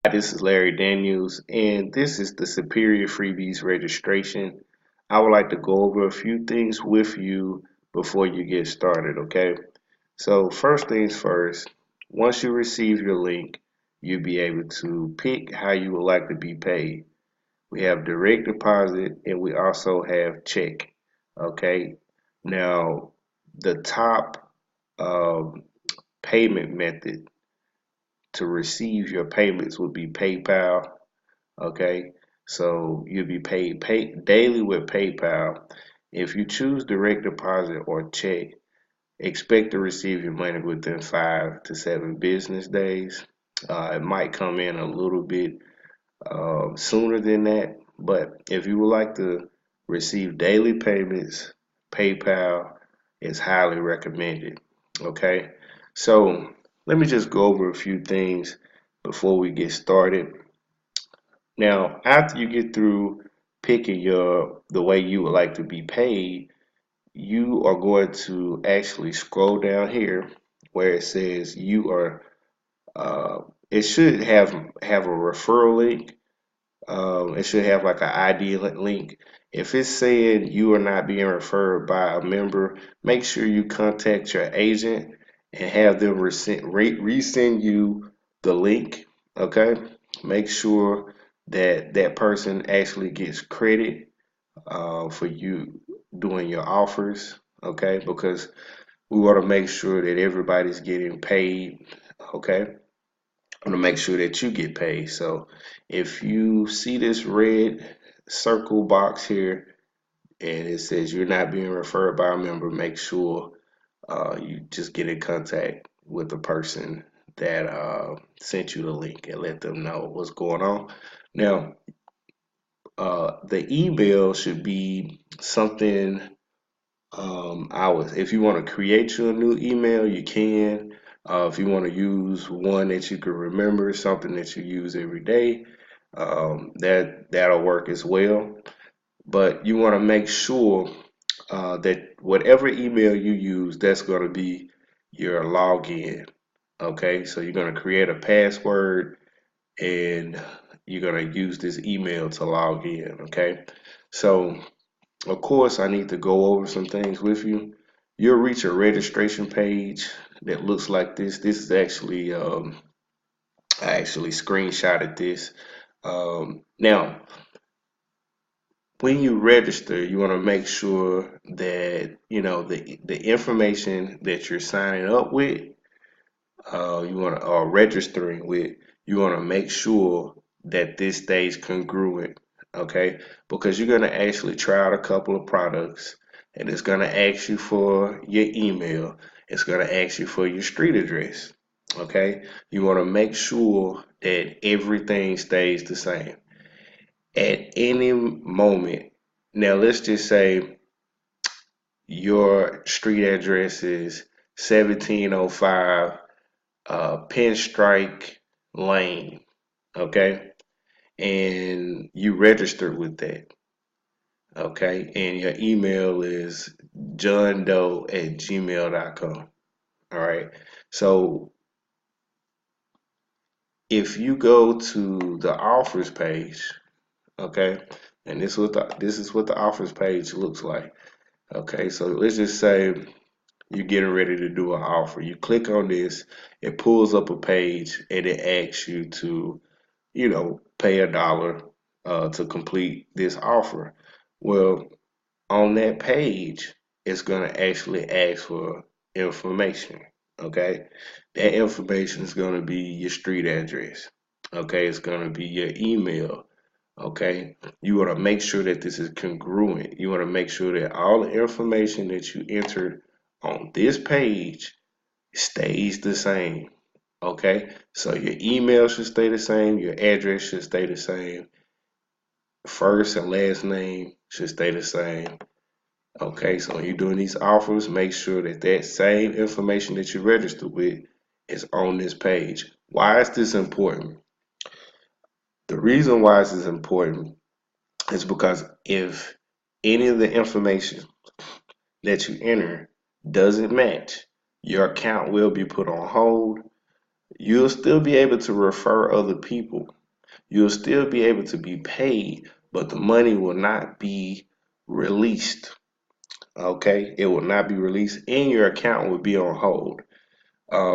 This is Larry Daniels, and this is the Superior Freebies registration. I would like to go over a few things with you before you get started, okay? So, first things first, once you receive your link, you'll be able to pick how you would like to be paid. We have direct deposit and we also have check, okay? Now, the top um, payment method to receive your payments would be PayPal. Okay, so you'll be paid daily with PayPal. If you choose direct deposit or check, expect to receive your money within 5 to 7 business days. It might come in a little bit sooner than that, but if you would like to receive daily payments, PayPal is highly recommended. Okay, so let me just go over a few things before we get started. Now, after you get through picking the way you would like to be paid, you are going to actually scroll down here where it says you are. Uh, it should have a referral link. It should have like an ID link. If it's saying you are not being referred by a member, make sure you contact your agent and have them resend you the link. Okay, make sure that that person actually gets credit for you doing your offers. Okay, because we want to make sure that everybody's getting paid. Okay, want to make sure that you get paid. So if you see this red circle box here and it says you're not being referred by a member, make sure you just get in contact with the person that sent you the link and let them know what's going on. Now, the email should be something hours. If you want to create you a new email, you can. If you want to use one that you can remember, something that you use every day, that'll work as well. But you want to make sure that whatever email you use, that's going to be your login. Okay, so you're going to create a password and you're going to use this email to log in. Okay, so of course, I need to go over some things with you. You'll reach a registration page that looks like this. This is actually, I actually screenshotted this. Now, when you register, you want to make sure that you know the information that you're signing up with, you want to or registering with. You want to make sure that this stays congruent, okay? Because you're gonna actually try out a couple of products, and it's gonna ask you for your email. It's gonna ask you for your street address, okay? You want to make sure that everything stays the same at any moment. Now, let's just say your street address is 1705 Pinstrike Lane, okay? And you registered with that, okay? And your email is johndoe@gmail.com, all right? So if you go to the offers page, okay, and this is what the offers page looks like. Okay, so let's just say you're getting ready to do an offer. You click on this, it pulls up a page and it asks you to, pay $1 to complete this offer. Well, on that page, it's going to actually ask for information. Okay, that information is going to be your street address. Okay, it's going to be your email. Okay, you want to make sure that this is congruent. You want to make sure that all the information that you entered on this page stays the same. Okay, so your email should stay the same, your address should stay the same, first and last name should stay the same. Okay, so when you're doing these offers, make sure that that same information that you registered with is on this page. Why is this important? The reason why this is important is because if any of the information that you enter doesn't match, your account will be put on hold. You'll still be able to refer other people. You'll still be able to be paid, but the money will not be released. Okay, it will not be released, and your account will be on hold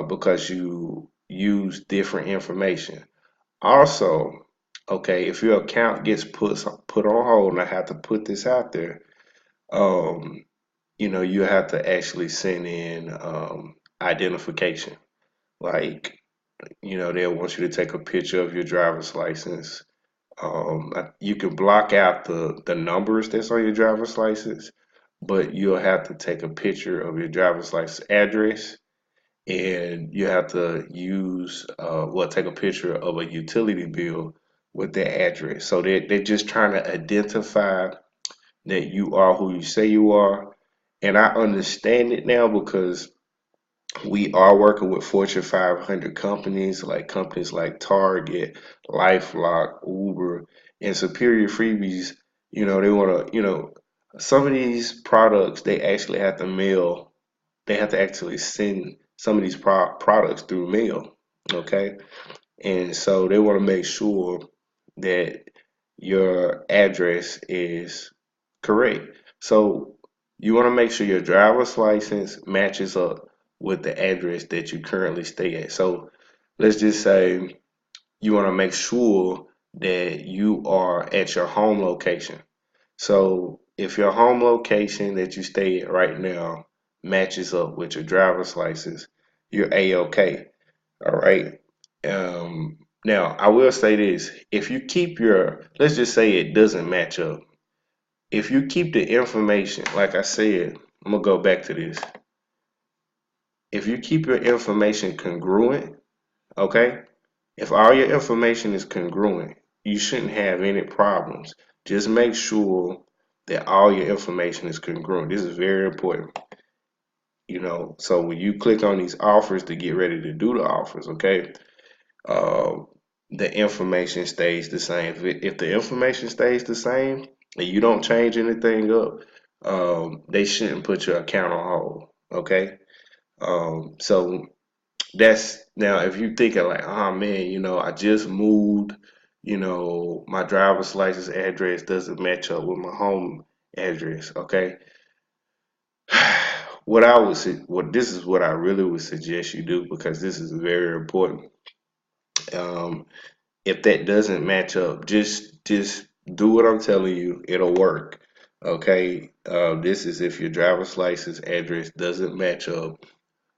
because you use different information. Also, okay, if your account gets put on hold, and I have to put this out there, um, you have to actually send in identification. Like, they'll want you to take a picture of your driver's license. You can block out the numbers that's on your driver's license, but you'll have to take a picture of your driver's license address, and you have to take a picture of a utility bill with that address. So they're just trying to identify that you are who you say you are. And I understand it now because we are working with Fortune 500 companies like Target, LifeLock, Uber, and Superior Freebies. They want to, some of these products they actually have to mail. They have to actually send some of these products through mail. Okay, and so they want to make sure that your address is correct. So you want to make sure your driver's license matches up with the address that you currently stay at. So let's just say you want to make sure that you are at your home location. So if your home location that you stay at right now matches up with your driver's license, you're A-OK. All right. Now I will say this: if you keep let's just say it doesn't match up. If you keep the information, like I said, I'm gonna go back to this. If you keep your information congruent, okay? If all your information is congruent, you shouldn't have any problems. Just make sure that all your information is congruent. This is very important. So when you click on these offers to get ready to do the offers, okay, uh, the information stays the same. If the information stays the same and you don't change anything up, they shouldn't put your account on hold. Okay. So that's now if you thinking like, oh man, I just moved, my driver's license address doesn't match up with my home address. Okay. What this is what I really would suggest you do because this is very important. Um, if that doesn't match up, just do what I'm telling you. It'll work. Okay. This is if your driver's license address doesn't match up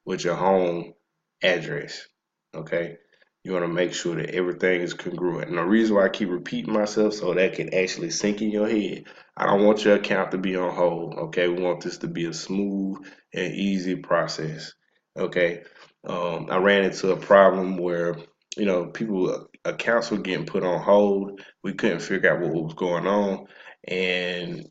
with your home address. Okay. You want to make sure that everything is congruent. And the reason why I keep repeating myself so that can actually sink in your head. I don't want your account to be on hold. Okay. We want this to be a smooth and easy process. Okay. I ran into a problem where, people accounts were getting put on hold. We couldn't figure out what was going on. And,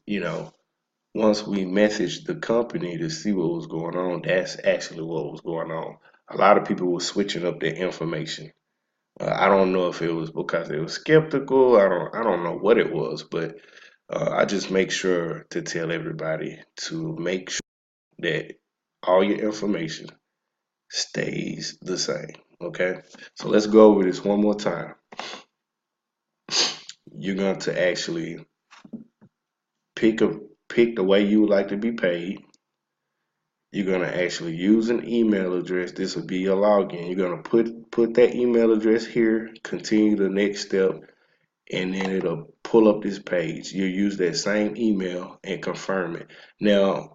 once we messaged the company to see what was going on, that's actually what was going on. A lot of people were switching up their information. I don't know if it was because they were skeptical. I don't know what it was, but I just make sure to tell everybody to make sure that all your information stays the same. Okay, so let's go over this one more time. You're going to actually pick a pick the way you would like to be paid. You're gonna actually use an email address. This will be your login. You're gonna put that email address here, continue the next step, and then it'll pull up this page. You use that same email and confirm it. Now,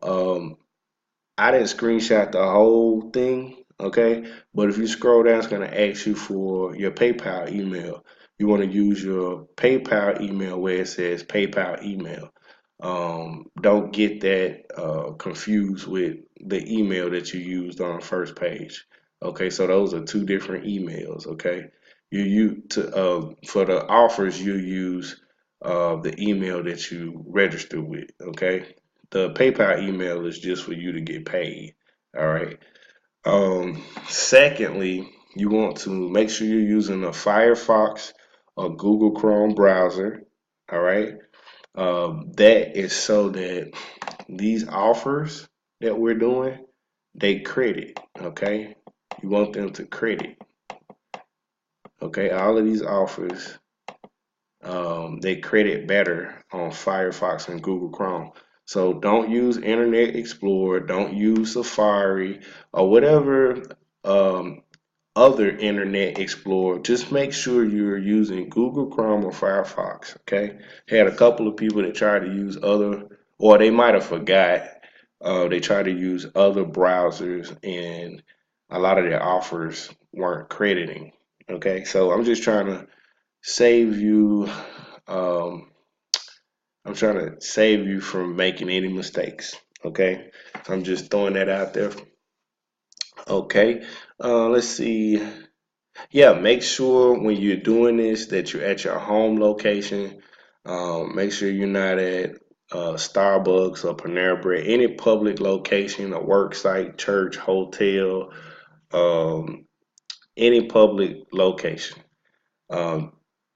I didn't screenshot the whole thing, okay? But if you scroll down, it's gonna ask you for your PayPal email. You want to use your PayPal email where it says PayPal email. Don't get that confused with the email that you used on the first page. Okay, so those are two different emails. Okay, for the offers you use the email that you register with. Okay, the PayPal email is just for you to get paid. All right. Secondly, you want to make sure you're using a Firefox or Google Chrome browser. All right. That is so that these offers that we're doing, they credit. Okay. You want them to credit. Okay, all of these offers, they credit better on Firefox and Google Chrome. So don't use Internet Explorer, don't use Safari or whatever um, other Internet Explorer. Just make sure you're using Google Chrome or Firefox. Okay, had a couple of people that tried to use other, or they might have forgot. They tried to use other browsers, and a lot of their offers weren't crediting. Okay, so I'm just trying to save you. Um, I'm trying to save you from making any mistakes. Okay, so I'm just throwing that out there. Okay, let's see. Yeah, make sure when you're doing this that you're at your home location. Make sure you're not at Starbucks or Panera Bread, any public location, a work site, church, hotel, um, any public location. Um,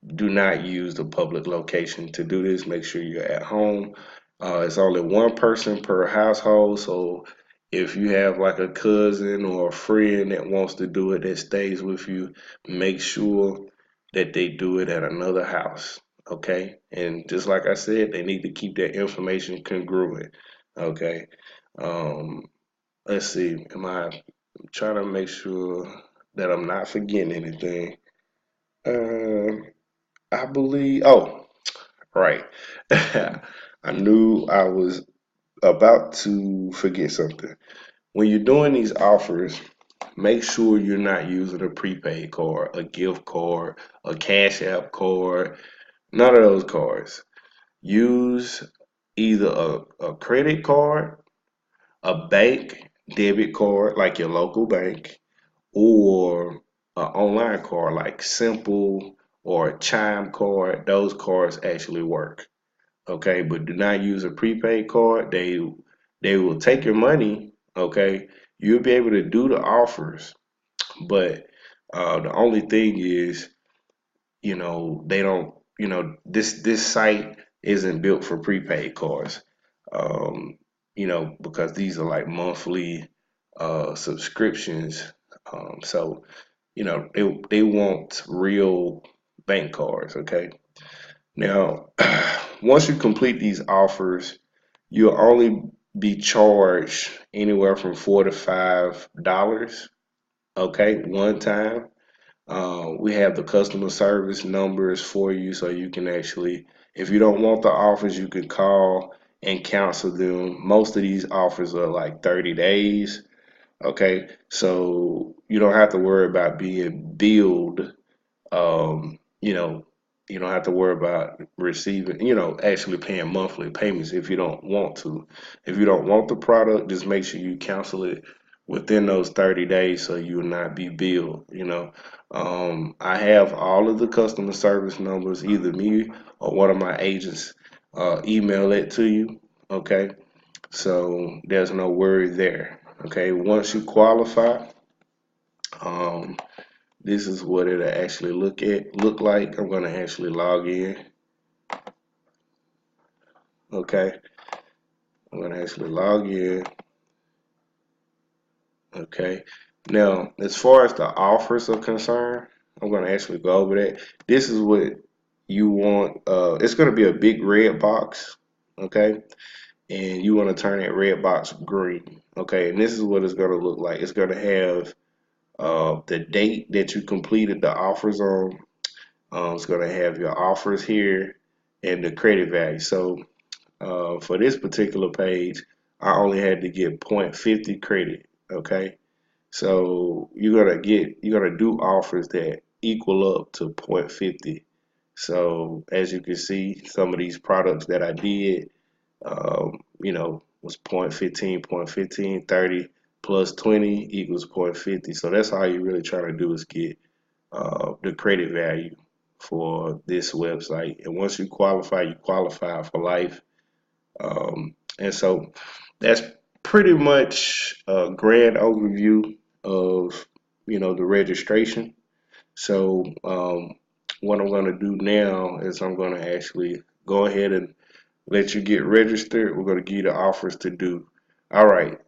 do not use the public location to do this. Make sure you're at home. It's only one person per household, so if you have like a cousin or a friend that wants to do it that stays with you, make sure that they do it at another house. Okay, and just like I said, they need to keep that information congruent. Okay, um, let's see. I'm trying to make sure that I'm not forgetting anything. Um, I believe. Oh, right. I knew I was about to forget something. When you're doing these offers, make sure you're not using a prepaid card, a gift card, a Cash App card, none of those cards. Use either a credit card, a bank debit card like your local bank, or an online card like Simple or a Chime card. Those cards actually work. Okay, but do not use a prepaid card. They will take your money. Okay, you'll be able to do the offers, but the only thing is, they don't. This site isn't built for prepaid cards. Um, because these are like monthly subscriptions. So they want real bank cards. Okay. Now, once you complete these offers, you'll only be charged anywhere from $4 to $5. Okay, one time. We have the customer service numbers for you, so you can actually, if you don't want the offers, you can call and cancel them. Most of these offers are like 30 days. Okay, so you don't have to worry about being billed. You know, you don't have to worry about receiving, actually paying monthly payments if you don't want to. If you don't want the product, just make sure you cancel it within those 30 days so you will not be billed. I have all of the customer service numbers, either me or one of my agents email it to you. Okay, so there's no worry there. Okay, once you qualify, um, this is what it'll actually look like. I'm gonna actually log in. Okay, I'm gonna actually log in. Okay, now as far as the offers are concerned, I'm gonna actually go over that. This is what you want. It's gonna be a big red box. Okay, and you want to turn that red box green. Okay, and this is what it's gonna look like. It's gonna have the date that you completed the offers on. It's going to have your offers here and the credit value. So for this particular page, I only had to get 0.50 credit. Okay, so you're gonna do offers that equal up to 0.50. So as you can see, some of these products that I did, was 0.15, 0.15, 30 plus 20 equals 0.50. So that's all you're really trying to do is get the credit value for this website. And once you qualify for life. And so that's pretty much a grand overview of the registration. So what I'm going to do now is I'm going to actually go ahead and let you get registered. We're going to give you the offers to do. All right.